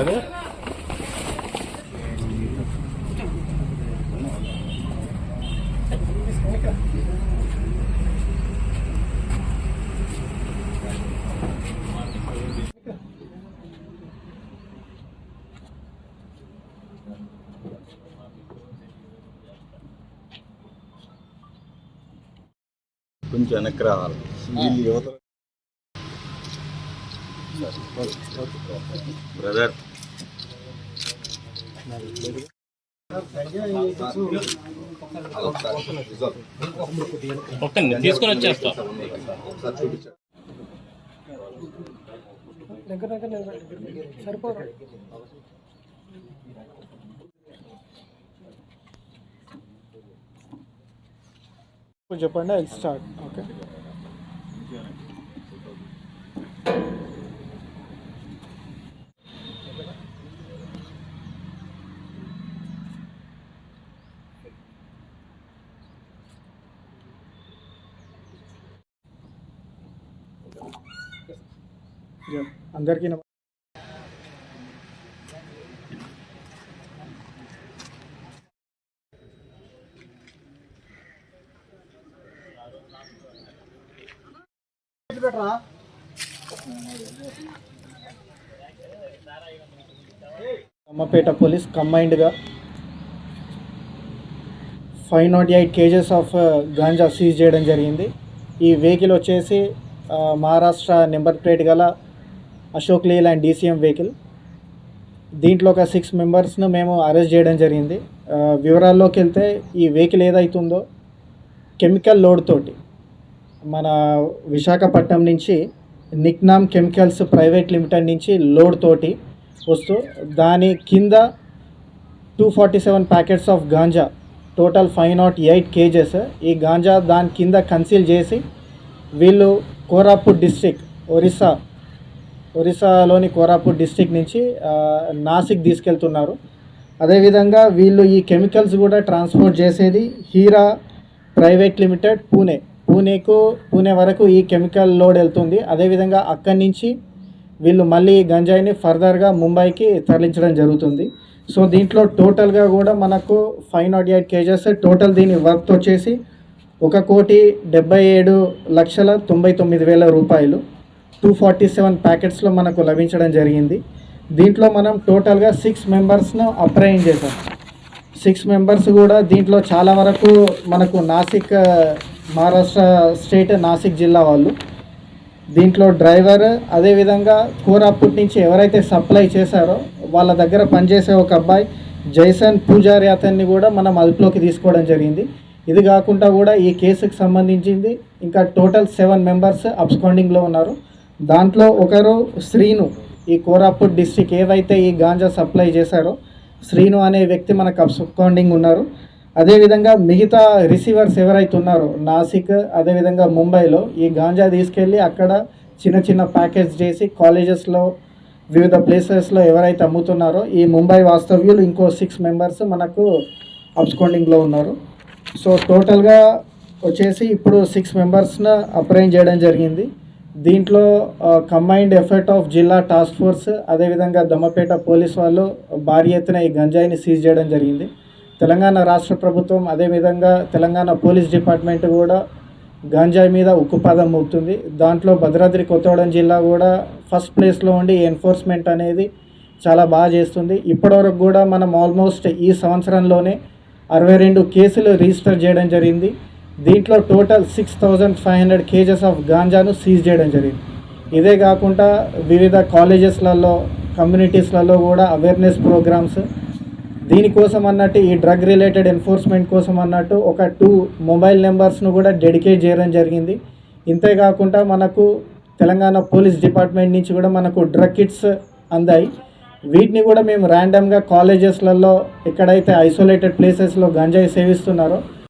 అదే కొంచెం వెనక్కి రావాలి. వీళ్ళు యువత బ్రదర్ తీసుకొని వచ్చేస్తా. సరిపోదు. చెప్పండి, ఐ స్టార్ట్. ఓకే, అందరికీ అమ్మపేట పోలీస్ కంబైన్డ్గా 508 kgs ఆఫ్ గాంజా సీజ్ చేయడం జరిగింది. ఈ వెహికల్ వచ్చేసి మహారాష్ట్ర నెంబర్ ప్లేట్ గల అశోక్ లేలాండ్ DCM వెహికల్. దీంట్లో ఒక 6 మెంబర్స్ను మేము అరెస్ట్ చేయడం జరిగింది. వివరాల్లోకి వెళ్తే ఈ వెహికల్ ఏదైతుందో కెమికల్ లోడ్ తోటి మన విశాఖపట్నం నుంచి నిక్నామ్ కెమికల్స్ ప్రైవేట్ లిమిటెడ్ నుంచి లోడ్ తోటి వస్తూ దాని కింద 247 packets of ganja, total 508 kgs. ఈ గాంజా దాని కింద కన్సీల్ చేసి వీళ్ళు కోరాపుట్ డిస్ట్రిక్ట్, ఒరిస్సాలోని కోరాపుట్ డిస్ట్రిక్ట్ నుంచి నాసిక్ తీసుకెళ్తున్నారు. అదేవిధంగా వీళ్ళు ఈ కెమికల్స్ కూడా ట్రాన్స్పోర్ట్ చేసేది హీరా ప్రైవేట్ లిమిటెడ్ పూణే వరకు ఈ కెమికల్ లోడ్ వెళ్తుంది. అదేవిధంగా అక్కడి నుంచి వీళ్ళు మళ్ళీ గంజాయిని ఫర్దర్గా ముంబైకి తరలించడం జరుగుతుంది. సో దీంట్లో టోటల్గా కూడా మనకు 508 kgs. టోటల్ దీని వర్త్ వచ్చేసి 1,77,99,000 రూపాయలు 247 ప్యాకెట్స్లో మనకు లభించడం జరిగింది. దీంట్లో మనం టోటల్గా 6 మెంబర్స్ను అప్రహెండ్ చేశాం. 6 మెంబర్స్ కూడా దీంట్లో చాలా వరకు మనకు నాసిక్, మహారాష్ట్ర స్టేట్ నాసిక్ జిల్లా వాళ్ళు. దీంట్లో డ్రైవర్, అదేవిధంగా కోరాపుట్ నుంచి ఎవరైతే సప్లై చేశారో వాళ్ళ దగ్గర పనిచేసే ఒక అబ్బాయి జైసన్ పూజారి, అతన్ని కూడా మనం అదుపులోకి తీసుకోవడం జరిగింది. ఇది కాకుండా కూడా ఈ కేసుకు సంబంధించింది ఇంకా టోటల్ 7 మెంబర్స్ అబ్స్కాండింగ్లో ఉన్నారు. దాంట్లో ఒకరు శ్రీను, ఈ కోరాపుట్ డిస్ట్రిక్ట్ ఏవైతే ఈ గాంజా సప్లై చేశారో శ్రీను అనే వ్యక్తి మనకు అబ్స్కాండింగ్ ఉన్నారు. అదేవిధంగా మిగతా రిసీవర్స్ ఎవరైతే ఉన్నారో నాసిక్, అదేవిధంగా ముంబైలో ఈ గాంజా తీసుకెళ్ళి అక్కడ చిన్న ప్యాకేజ్ చేసి కాలేజెస్లో, వివిధ ప్లేసెస్లో ఎవరైతే అమ్ముతున్నారో ఈ ముంబై వాస్తవ్యులు ఇంకో 6 మెంబర్స్ మనకు అబ్స్కాండింగ్లో ఉన్నారు. సో టోటల్గా వచ్చేసి ఇప్పుడు 6 మెంబర్స్ను అప్రహెండ్ చేయడం జరిగింది. దీంట్లో కంబైన్డ్ ఎఫర్ట్ ఆఫ్ జిల్లా టాస్క్ ఫోర్స్, అదేవిధంగా దమ్మపేట పోలీస్ వాళ్ళు భారీ ఎత్తున ఈ గంజాయిని సీజ్ చేయడం జరిగింది. తెలంగాణ రాష్ట్ర ప్రభుత్వం, అదేవిధంగా తెలంగాణ పోలీస్ డిపార్ట్మెంట్ కూడా గంజాయి మీద ఉక్కుపాదం మోపుతుంది. దాంట్లో భద్రాద్రి కొత్తగూడెం జిల్లా కూడా ఫస్ట్ ప్లేస్లో ఉండి ఎన్ఫోర్స్మెంట్ అనేది చాలా బాగా చేస్తుంది. ఇప్పటివరకు కూడా మనం ఆల్మోస్ట్ ఈ సంవత్సరంలోనే 62 కేసులు రిజిస్టర్ చేయడం జరిగింది. దీంట్లో టోటల్ 6,500 kgs ఆఫ్ గాంజాను సీజ్ చేయడం జరిగింది. ఇదే కాకుండా వివిధ కాలేజెస్లలో, కమ్యూనిటీస్లలో కూడా అవేర్నెస్ ప్రోగ్రామ్స్, దీనికోసం అన్నట్టు ఈ డ్రగ్ రిలేటెడ్ ఎన్ఫోర్స్మెంట్ కోసం అన్నట్టు ఒక 2 మొబైల్ నెంబర్స్ను కూడా డెడికేట్ చేయడం జరిగింది. ఇంతేకాకుండా మనకు తెలంగాణ పోలీస్ డిపార్ట్మెంట్ నుంచి కూడా మనకు డ్రగ్ కిట్స్ అందాయి. వీటిని కూడా మేము ర్యాండమ్గా కాలేజెస్లలో ఎక్కడైతే ఐసోలేటెడ్ ప్లేసెస్లో గంజాయి సేవిస్తున్నారో